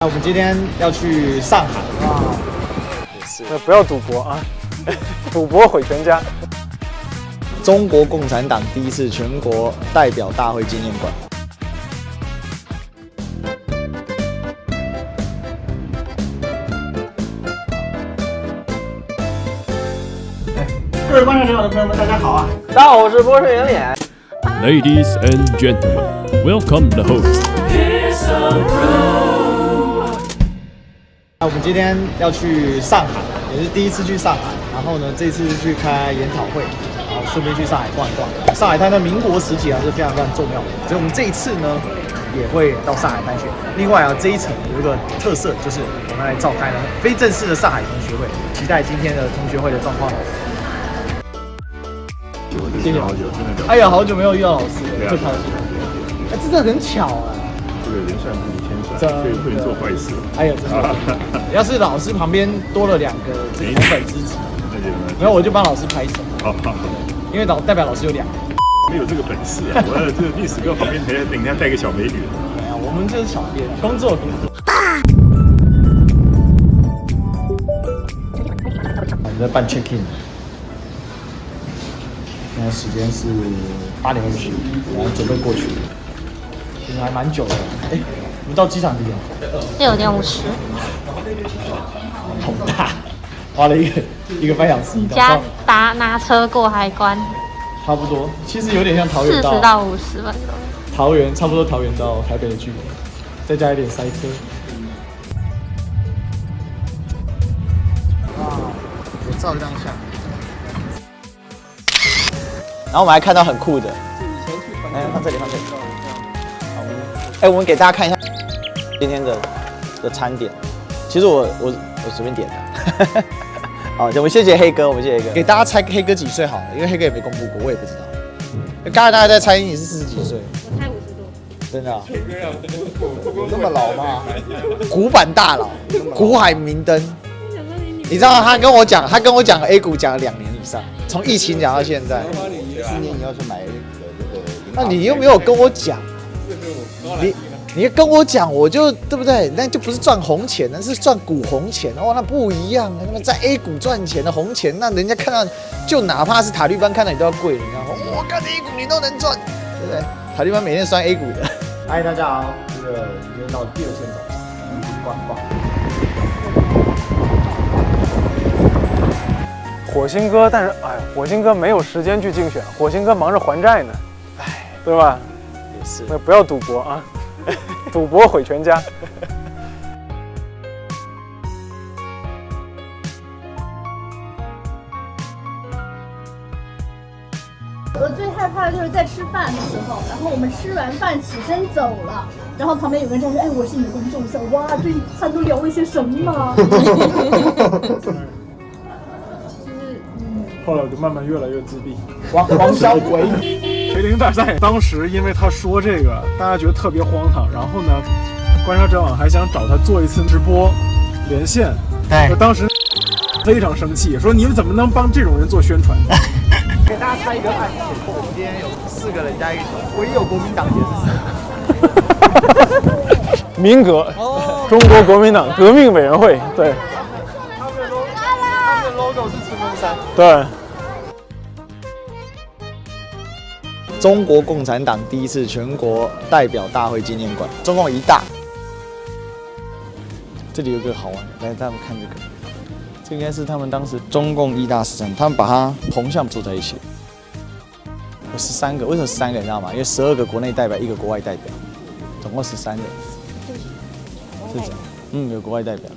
那我们今天要去上海啊，也是，那不要赌博啊，赌博毁全家。中国共产党第一次全国代表大会纪念馆。各位观众朋友们，大家好啊！大家好，我是波士圆脸。Ladies and gentlemen, welcome the host. 我们今天要去上海，也是第一次去上海。然后呢，这次去开研讨会，然后顺便去上海逛一逛。上海滩的民国时期啊是非常非常重要的，所以我们这一次呢也会到上海滩去。另外啊，这一层有一个特色，就是我们来召开了非正式的上海同学会，期待今天的同学会的状况。谢谢好久，真的。哎呀，好久没有遇到老师了，最开心。哎，真的很巧啊。这个人算不如天算，所以不能做坏事。哎呀，真的。要是老师旁边多了两个同本知己，然后我就帮老师拍手。好，因为代表老师有两个。没有这个本事啊！我这个历史课旁边等一下带个小美女。哎呀，我们就是小编，工作。我们在办 check in。现在时间是8点20，然后准备过去，其实还蛮久的。哎，我们到机场几点？6点50。好大，花了一个半小时。加拿车过海关。差不多，其实有点像桃园到40到50分钟。桃园差不多，桃园到台北的距离，再加一点塞车。哇，有照这张相。然后我们还看到很酷的，哎，放这里，放这里。哎，我们给大家看一下今天的餐点。其实我随便点的。好，我们谢谢黑哥，给大家猜黑哥几岁好了，因为黑哥也没公布过，我也不知道。刚才大家在猜你是40几岁，我猜50多。真的啊？有那么老吗？古板大佬，股海明灯。你知道他跟我讲 A 股讲了2年以上，从疫情讲到现在。今年你要去买那你又没有跟我讲，你跟我讲，我就对不对？那就不是赚红钱，那是赚股红钱哦，那不一样。那么在 A 股赚钱的红钱，那人家看到，就哪怕是塔利班看到你都要跪，你知道吗？我看 A 股你都能赚，对不对？塔利班每天酸 A 股的。嗨，大家好，这个今天到第2天早上，我们去逛逛。火星哥，但是哎，火星哥没有时间去竞选，火星哥忙着还债呢，哎，对吧？也是。那不要赌博啊，赌博毁全家。我最害怕的就是在吃饭的时候，然后我们吃完饭起身走了，然后旁边有个人站说：“哎，我是你的观众。”想哇，这一餐都聊了些什么？后来我就慢慢越来越自闭。王小鬼，培灵大赛当时因为他说这个，大家觉得特别荒唐，然后呢，观察者网还想找他做一次直播连线，对，当时非常生气，说你们怎么能帮这种人做宣传？给大家猜一个案情，我们今天有4个人加一个球，唯一有国民党也是谁？民革，中国国民党革命委员会，对。他们的 logo 是赤峰山。对。中国共产党第一次全国代表大会纪念馆，中共一大。这里有个好玩的，来，大家看这个，这应该是他们当时中共一大13，他们把它铜像做在一起。有13个，为什么13个？你知道吗？因为12个国内代表，1个国外代表，总共13人。是这样，有国外代表。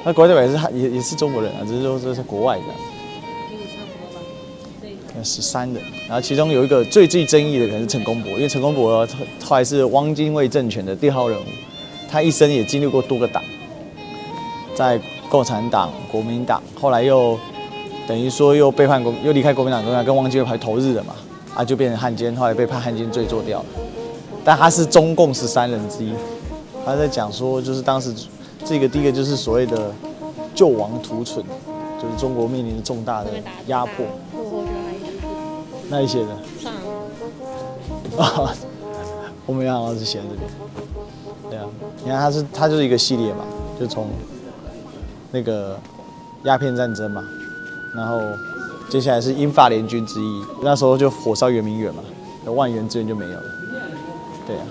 那国外代表也是中国人啊，只是说这是国外的。13人，然后其中有一个最争议的可能是陈公博，因为陈公博后来是汪精卫政权的第号人物，他一生也经历过多个党，在共产党、国民党，后来又等于说又离开国民党，跟汪精卫投日了嘛，就变成汉奸，后来被判汉奸罪做掉了。但他是中共13人之一，他在讲说，就是当时第一个就是所谓的救亡图存，就是中国面临着重大的压迫。那一些的，我没想到是写在这边。对啊，你看它就是一个系列嘛，就从那个鸦片战争嘛，然后接下来是英法联军之役，那时候就火烧圆明园嘛，万元资源就没有了。对啊，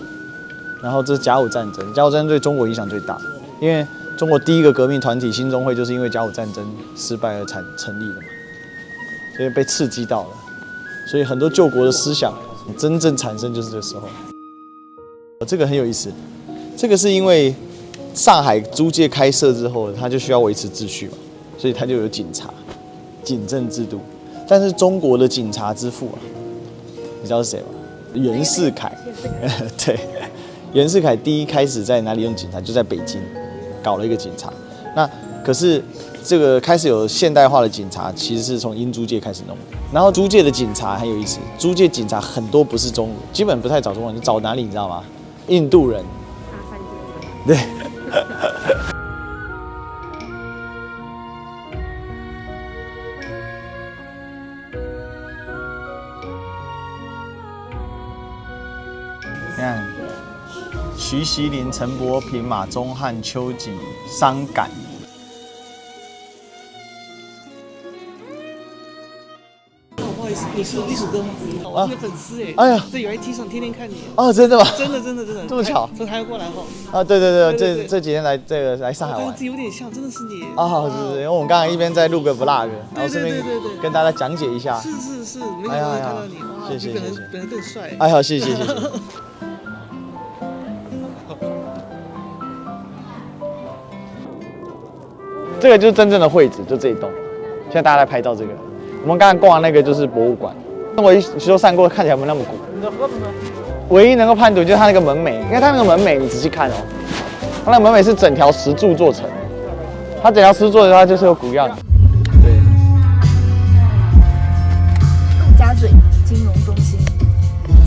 然后这是甲午战争，甲午战争对中国影响最大，因为中国第一个革命团体兴中会就是因为甲午战争失败而成立的嘛，所以被刺激到了，所以很多救国的思想真正产生就是这个时候。这个很有意思，这个是因为上海租界开设之后，它就需要维持秩序嘛，所以它就有警察、警政制度。但是中国的警察之父啊，你知道是谁吗？袁世凯。对，袁世凯第一开始在哪里用警察？就在北京搞了一个警察。那可是这个开始有现代化的警察，其实是从英租界开始弄的。然后租界的警察很有意思，租界警察很多不是中国，基本不太找中国人，你找哪里你知道吗？印度人。对。你看，徐锡麟、陈伯平、马宗翰、邱吉、伤感。不好意思，你是历史哥吗？我是粉丝哎。哎呀，在 YT 上天天看你。哦，真的吗？真的。这么巧？这还要过来哈？啊，对，这几天来上海玩。这有点像，真的是你。啊，是，因为我们刚刚一边在录个 vlog， 然后顺便跟大家讲解一下。是，没想到看到你，哇，谢谢，本人更帅。哎好，谢谢。这个就是真正的会址，就这一栋。现在大家在拍照这个。我们刚刚逛的那个就是博物馆，我一修缮过，看起来没那么古。唯一能够判读就是它那个门楣，因为它那个门楣你仔细看哦，它那个门楣是整条石柱做成，它整条石柱做的话就是有古样。对。陆家嘴金融中心，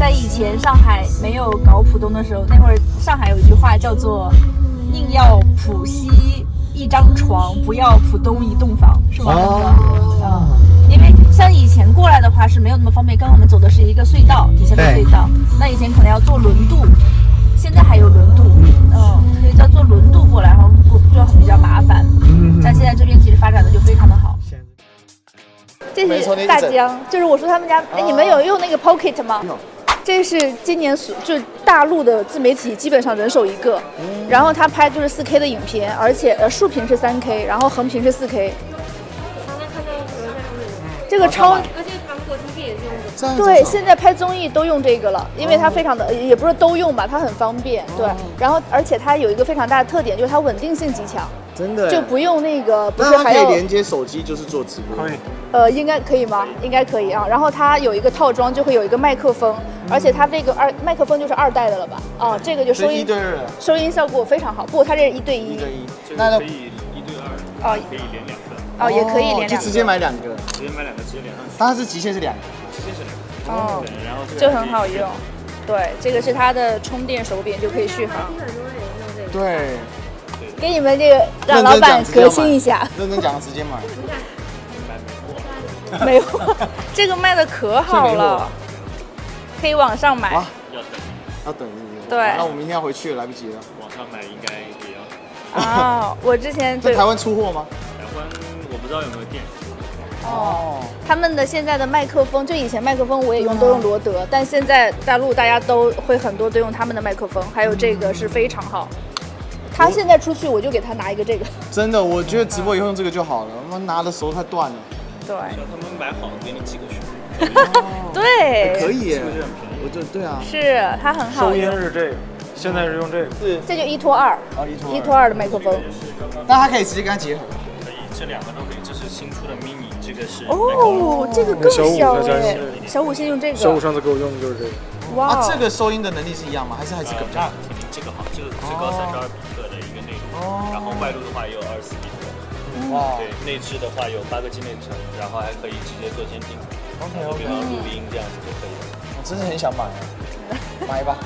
在以前上海没有搞浦东的时候，那会儿上海有一句话叫做“宁要浦西一张床，不要浦东一栋房”，是吗？因为像以前过来的话是没有那么方便，刚刚我们走的是一个隧道，底下的隧道，那以前可能要坐轮渡，现在还有轮渡，所以叫坐轮渡过来，然后就比较麻烦。但现在这边其实发展的就非常的好。这是大疆，就是我说他们家，哎，你们有用那个 Pocket 吗？这是今年就是大陆的自媒体基本上人手一个，然后他拍就是4K 的影片，而且竖屏是3K，然后横屏是4K。这个超，而且韩国 TV 也是用的。对，现在拍综艺都用这个了，因为它非常的，也不是都用吧，它很方便。对，然后而且它有一个非常大的特点，就是它稳定性极强。真的。就不用那个，不是还可以连接手机就是做直播。可以。应该可以吗？应该可以啊。然后它有一个套装，就会有一个麦克风，而且它这个麦克风就是2代的了吧？啊，这个就收音收音效果非常好。不，它这是1对1。1对1，那可以1对2。哦，可以连2个。哦，也可以连2个。就直接买2个。直接买2个，直接连上去。它是极限是2个。极限是2个。哦，然后就很好用。对，这个是它的充电手柄，就可以续航。对。给你们这个让老板革新一下。认真讲，直接买。没有，这个卖的可好了，可以网上买。要等。对。那我明天要回去，来不及了。网上买应该也要。哦，我之前在台湾出货吗？台湾我不知道有没有店。哦，他们的现在的麦克风，就以前麦克风我也都用罗德，但现在大陆大家都会很多都用他们的麦克风，还有这个是非常好。他现在出去我就给他拿一个这个。真的，我觉得直播以后用这个就好了，我拿的手太断了。对。他们买好给你寄过去。对。可以耶，我就对啊。是，它很好。收音是这个，现在是用这个。这就1拖2。1拖2的麦克风。那它可以直接跟它结合。可以，这2个都可以。这是新出的 mini， 这个是。哦，这个更小哎。小5先用这个。小5上次给我用的就是这个。哇。这个收音的能力是一样吗？还是更大？这个好，这个最高32比特的一个内容，然后外录的话也有24比特。哇。对，内置的话有8个 G 内存，然后还可以直接做监听。OK， 比方录音这样子就可以了。我真是很想买，买吧。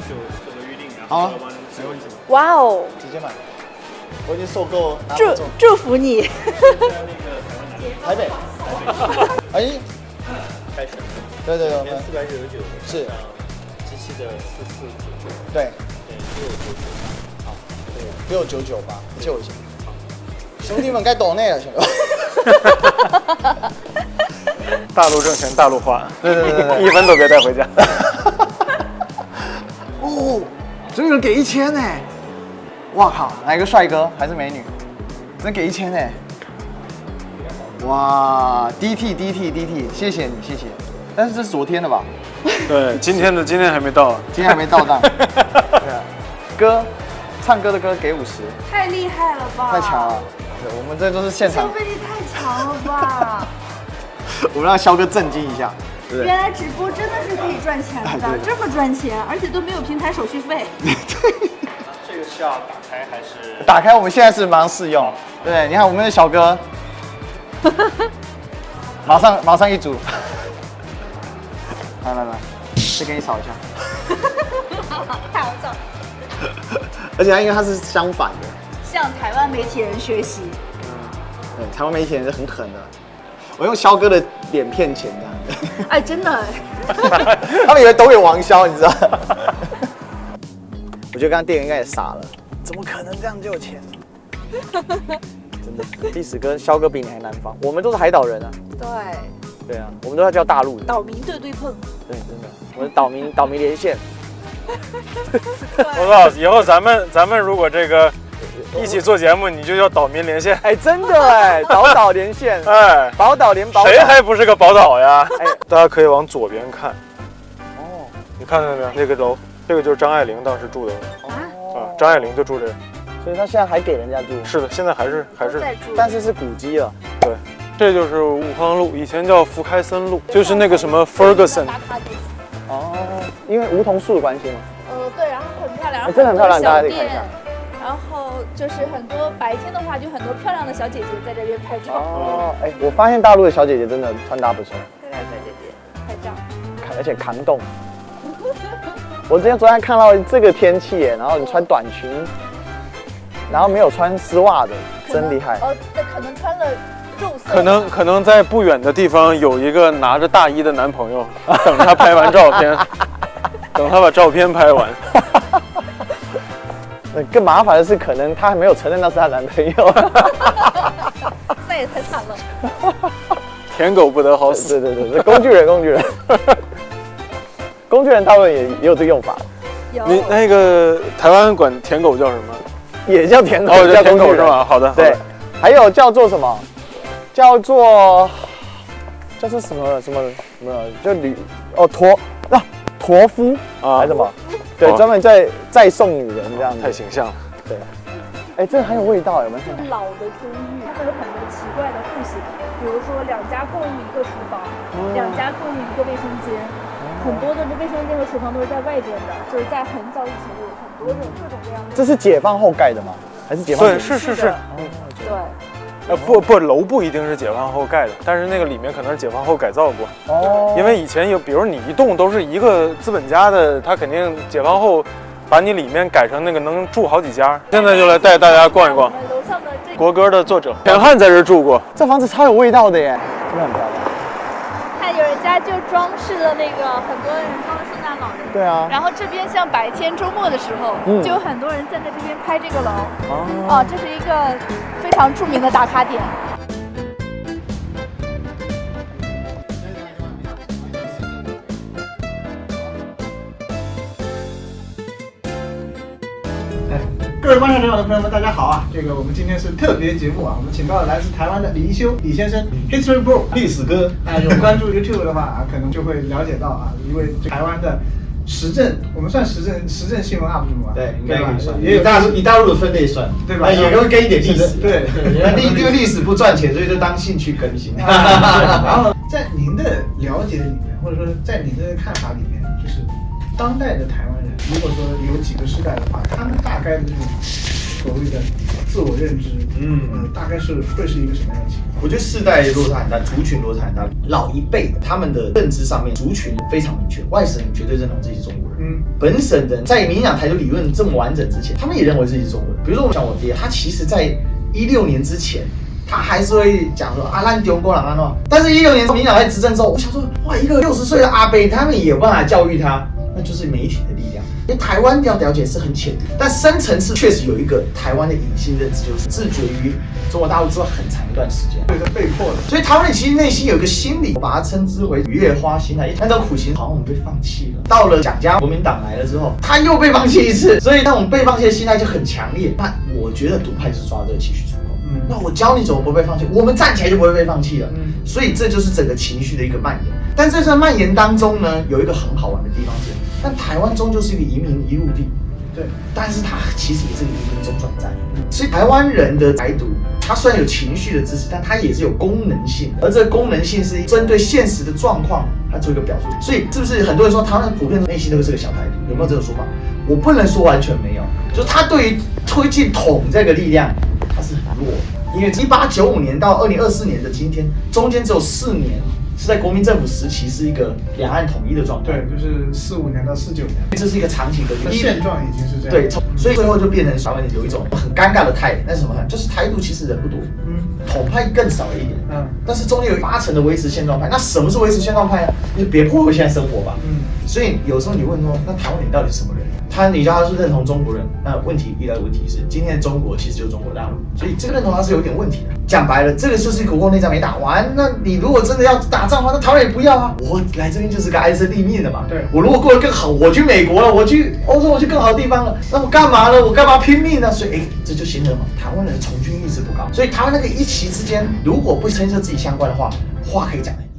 就做个预定，然后好，没问题。哇哦，直接买。我已经受够。祝福你。台北。哎。开始。对。1499。是。机器的449。对。对，这699吧，借我一下。兄弟们该抖内了，兄弟们。大陆挣钱大陆花，对，1分都别带回家。哦，这个人给1000呢！哇靠，哪一个帅哥还是美女？真给1000呢！哇 ，DT， 谢谢你，谢谢。但是这是昨天的吧？对，今天还没到，今天还没到档。对啊，歌，唱歌的歌给50，太厉害了吧！太强了。对，我们这都是现场消，费力太强了吧！我们让肖哥震惊一下。对，原来直播真的是可以赚钱的，这么赚钱，而且都没有平台手续费。这个是要打开还是？打开，我们现在是马上试用。对，你看我们的小哥，马上一组。来，再给你扫一下。太好笑。而且因为它是相反的。向台湾媒体人学习。对，台湾媒体人是很狠的。我用肖哥的脸骗钱这样子。哎，真的。他们以为都有王骁，你知道？我觉得刚刚店员应该也傻了，怎么可能这样就有钱？真的，历史跟肖哥比你还南方，我们都是海岛人啊。对啊，我们都要叫大陆的。岛民对碰。对，真的，我们岛民连线。我操，以后咱们如果这个一起做节目，你就叫岛民连线。哎，真的哎，岛连线，哎，宝岛连宝岛，谁还不是个宝岛呀？哎，大家可以往左边看。哦，你看到没有？那个楼，这个就是张爱玲当时住的。啊，张爱玲就住这。所以他现在还给人家住。是的，现在还是，但是是古迹了。对，这就是武康路，以前叫福开森路，就是那个什么 Ferguson。哦，因为梧桐树的关系吗？对，然后很漂亮，真的很漂亮，大家可以看一下。然后就是很多白天的话，就很多漂亮的小姐姐在这边拍照。哦，哎，我发现大陆的小姐姐真的穿搭不错。漂亮小姐姐拍照，而且扛冻。我昨天看到这个天气耶，然后你穿短裙，然后没有穿丝袜的，真厉害。哦，那可能穿了肉色。可能在不远的地方有一个拿着大衣的男朋友，等他拍完照片，等他把照片拍完。更麻烦的是，可能她还没有承认那是她男朋友。那也太惨了。舔狗不得好死。对，这工具人。工具人他们也有这个用法。有。你那个台湾管舔狗叫什么？也叫舔狗，叫舔狗是吧？好的。对，还有叫做什么？叫做什么？就驼夫啊，还是什么？对，专门在送女人这样子。太形象了。对。哎，这很有味道，有没有？老的公寓，它会有很多奇怪的户型，比如说2家共用一个厨房，2家共用一个卫生间。很多的卫生间和厨房都是在外边的，就是在很早以前有很多种各种各样的。这是解放后盖的吗？还是解放前？对，是。对。不，楼不一定是解放后盖的，但是那个里面可能是解放后改造过。哦。因为以前有，比如你一栋都是一个资本家的，他肯定解放后把你里面改成那个能住好几家。现在就来带大家逛一逛。楼上的这国歌的作者田汉在这住过，这房子超有味道的耶，真的很漂亮。看有人家就装饰了那个，很多人装了圣诞老人。对啊。然后这边像白天周末的时候，就有很多人站在这边拍这个楼。哦，这是一个非常著名的打卡点。各位观赏电网的朋友们，大家好啊！我们今天是特别节目啊，我们请到了来自台湾的李一修李先生 ，History Bro 历史哥啊，有关注 YouTube 的话啊，可能就会了解到啊，一位台湾的时政，我们算时政新闻 UP 主吧？对，应该可以算。也有以大陆的分类算，对吧？也会跟一点历史。对，因为历史不赚钱，所以就当兴趣更新。然后在您的了解里面，或者说在您的看法里面，就是当代的台湾人，如果说有几个世代的话，他们大概的这种所谓的自我认知，大概会是一个什么样的情况？我觉得世代落差很大，族群落差很大。老一辈的他们的认知上面，族群非常明确，外省人绝对认同自己是中国人。本省人在民养台独理论这么完整之前，他们也认为自己是中国人。比如说，像我爹，他其实在16年之前。他还是会讲说啊，咱中国人啊，但是16年民进党在执政之后，我想说，哇，一个60岁的阿伯，他们也有办法教育他，那就是媒体的力量。因为台湾要了解是很浅，但深层次确实有一个台湾的隐性认知，就是自绝于中国大陆之后很长一段时间，对，是被迫的。所以台湾人其实内心有一个心理，我把它称之为月花心态。那种苦情好像我们被放弃了。到了蒋家国民党来了之后，他又被放弃一次，所以那种被放弃的心态就很强烈。那我觉得独派是抓这个情绪出口。那我教你怎么不被放弃，我们站起来就不会被放弃了。所以这就是整个情绪的一个蔓延。但在这蔓延当中呢，有一个很好玩的地方是，但台湾终究是一个移民移入地。对，但是它其实也是个移民中转站，所以台湾人的台独，它虽然有情绪的支持，但它也是有功能性的，而这个功能性是针对现实的状况，它做一个表述。所以是不是很多人说台湾人普遍内心都是个小台独？有没有这种说法？我不能说完全没有，就是他对于推进统这个力量，它是很弱的。因为1895年到2024年的今天，中间只有4年。是在国民政府时期是一个两岸统一的状态，对，就是45年到49年，这是一个长期的现状，已经是这样。对，所以最后就变成台湾有一种很尴尬的态度，那是什么态度？就是台独其实人不多，统派更少一点，但是中间有80%的维持现状派。那什么是维持现状派呢？你别破坏现在生活吧，所以有时候你问说，那台湾人到底是什么人？你叫他是认同中国人，那遇到的问题是，今天的中国其实就是中国大陆，所以这个认同它是有点问题的。讲白了，这个就是国共内战没打完。那你如果真的要打仗的话，那台湾也不要啊。我来这边就是个安身立命的嘛。对，我如果过得更好，我去美国了，我去欧洲，我去更好的地方了，那我干嘛呢？我干嘛拼命呢？所以这就形成了台湾人的从军意识不高。所以台湾那个一旗之间，如果不牵涉自己相关的话，话可以讲得很硬。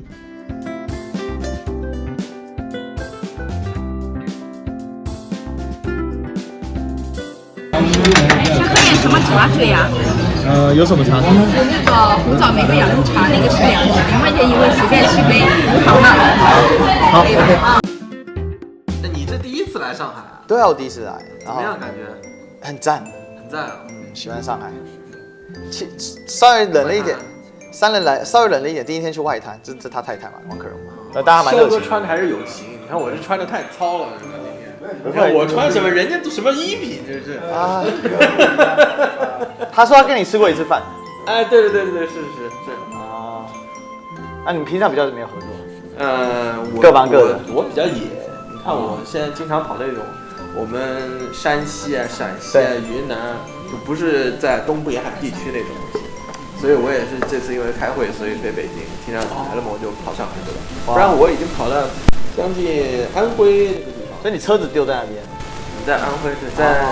想喝点什么茶水呀？有什么茶？有那个红枣玫瑰养生茶，那个是2支，2块钱一位，随便续杯，无糖的。好 ，OK。那你这第一次来上海啊？对啊，我第一次来。怎么样感觉？很赞，很赞啊！喜欢上海。稍微冷了一点，3人来稍微冷了一点。第一天去外滩，这他太嘛，王可荣。那大家蛮热情。肖哥穿的还是有型，你看我这穿的太糙了，今天。你看我穿什么，人家都什么衣品，这是啊。他说他跟你吃过一次饭。哎，对，是啊。那你们平常比较怎么样合作？我各忙各的。我比较野，你看我现在经常跑那种我们山西啊、陕西啊、云南啊，就不是在东部沿海地区那种东西。所以我也是这次因为开会，所以飞北京，听上来了嘛，我就跑上海去了。不然我已经跑到将近安徽那个地方。所以你车子丢在那边？你在安徽是在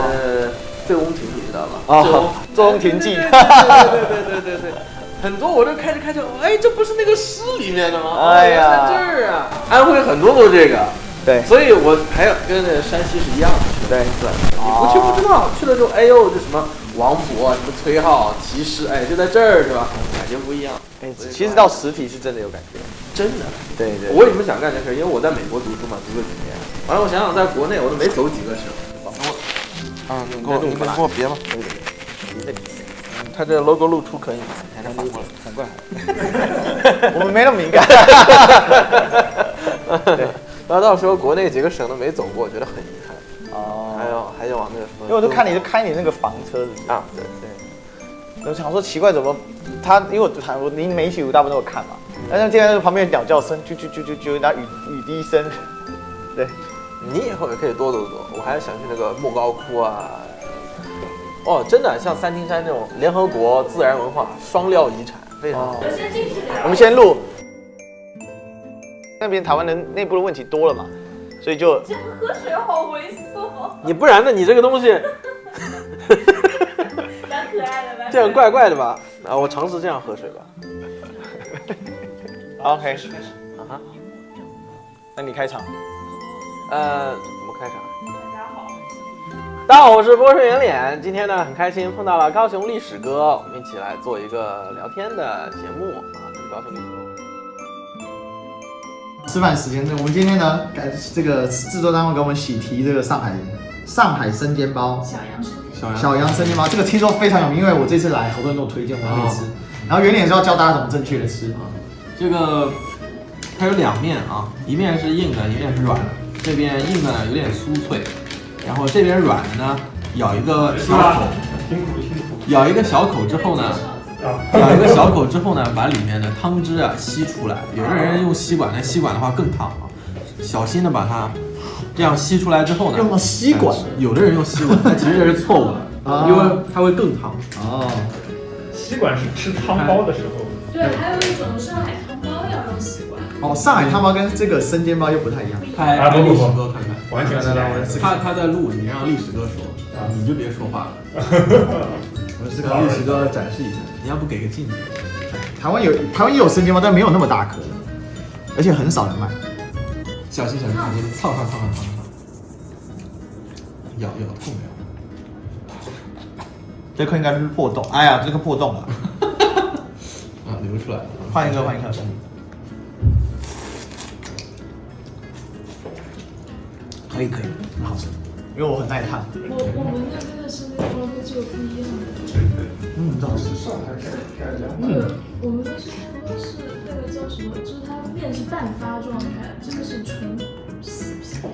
醉翁亭，你知道吧？哦，醉翁亭记。对，很多我都开着，哎，这不是那个诗里面的吗？哎呀，在这儿啊！安徽很多都这个。对，所以我还有跟那山西是一样的。对，你不去不知道，去了之后，哎呦，这什么王勃、什么崔颢、题诗，哎，就在这儿是吧？感觉不一样。哎，其实到实体是真的有感觉。真的。对。我为什么想干这事？因为我在美国读书嘛，读了几年。完了，我想想，在国内我都没走几个省。你给我别吧。他这 logo 露出可以吗？还是反过来？我们没那么敏感。对。那到时候国内几个省都没走过，我觉得很遗憾。哦。还有往那个什么？因为我都看你开你那个房车子啊，对。我想说奇怪，怎么他？因为我你每一期我大部分都有看嘛，但是现在旁边有鸟叫声，啾，然后雨滴声。对，你以后也可以多走走。我还想去那个莫高窟啊。哦，真的像三清山这种联合国自然文化双料遗产，非常好。我们先录。那边台湾人内部的问题多了嘛，所以就。这样喝水好猥琐。你不然呢？你这个东西。蛮可爱的吧？这样怪怪的吧？啊，我尝试这样喝水吧。OK， 啊哈，那你开场。怎么开场？大家好，我是波士圆脸。今天呢，很开心碰到了高雄历史哥，我们一起来做一个聊天的节目啊，跟高雄历史哥。吃饭时间，我们今天呢，这个制作单位给我们喜提这个上海生煎包，小杨生煎包，这个听说非常有名，因为我这次来，好多人都推荐我可以吃。然后圆脸是要教大家怎么正确的吃啊。这个它有2面啊，一面是硬的，一面是软的。这边硬的呢有点酥脆，然后这边软的呢咬一个小口，咬一个小口之后呢，把里面的汤汁啊吸出来。有的人用吸管，但吸管的话更烫啊，小心的把它这样吸出来之后呢，用到吸管，有的人用吸管，但其实这是错误的，因为它会更烫。哦，吸管是吃汤包的时候。对，还有一种上海汤包要用吸管。哦，上海汤包跟这个生煎包又不太一样。拍历史哥看看，完全是他在录，你让历史哥说，你就别说话了。我是让历史哥展示一下，你要不给个镜子？台湾也有生煎包，但没有那么大颗的，而且很少人卖。小心，烫，咬痛没有？这颗应该是破洞，哎呀，这个破洞了，流出来了。换一个。可以，很好吃，因为我很耐烫。我们那边的生煎包跟这个不一样的。这好吃。我们的生煎包是那个叫什么？就是它面是半发状态，这个是纯死皮。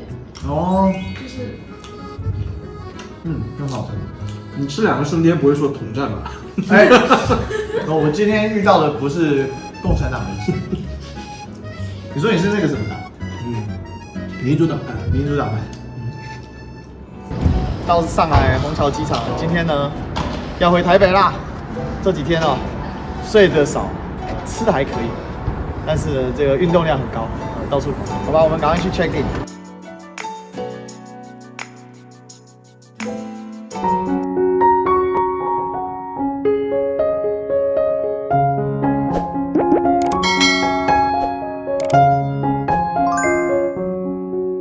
哦。就是。很好吃。你吃2个生煎不会说统战吧？哎，我今天遇到的不是共产党人士。你说你是那个什么党？民主党派。到上海虹桥机场，今天呢要回台北啦。这几天睡得少，吃的还可以，但是这个运动量很高，到处跑。好吧，我们赶快去 check in。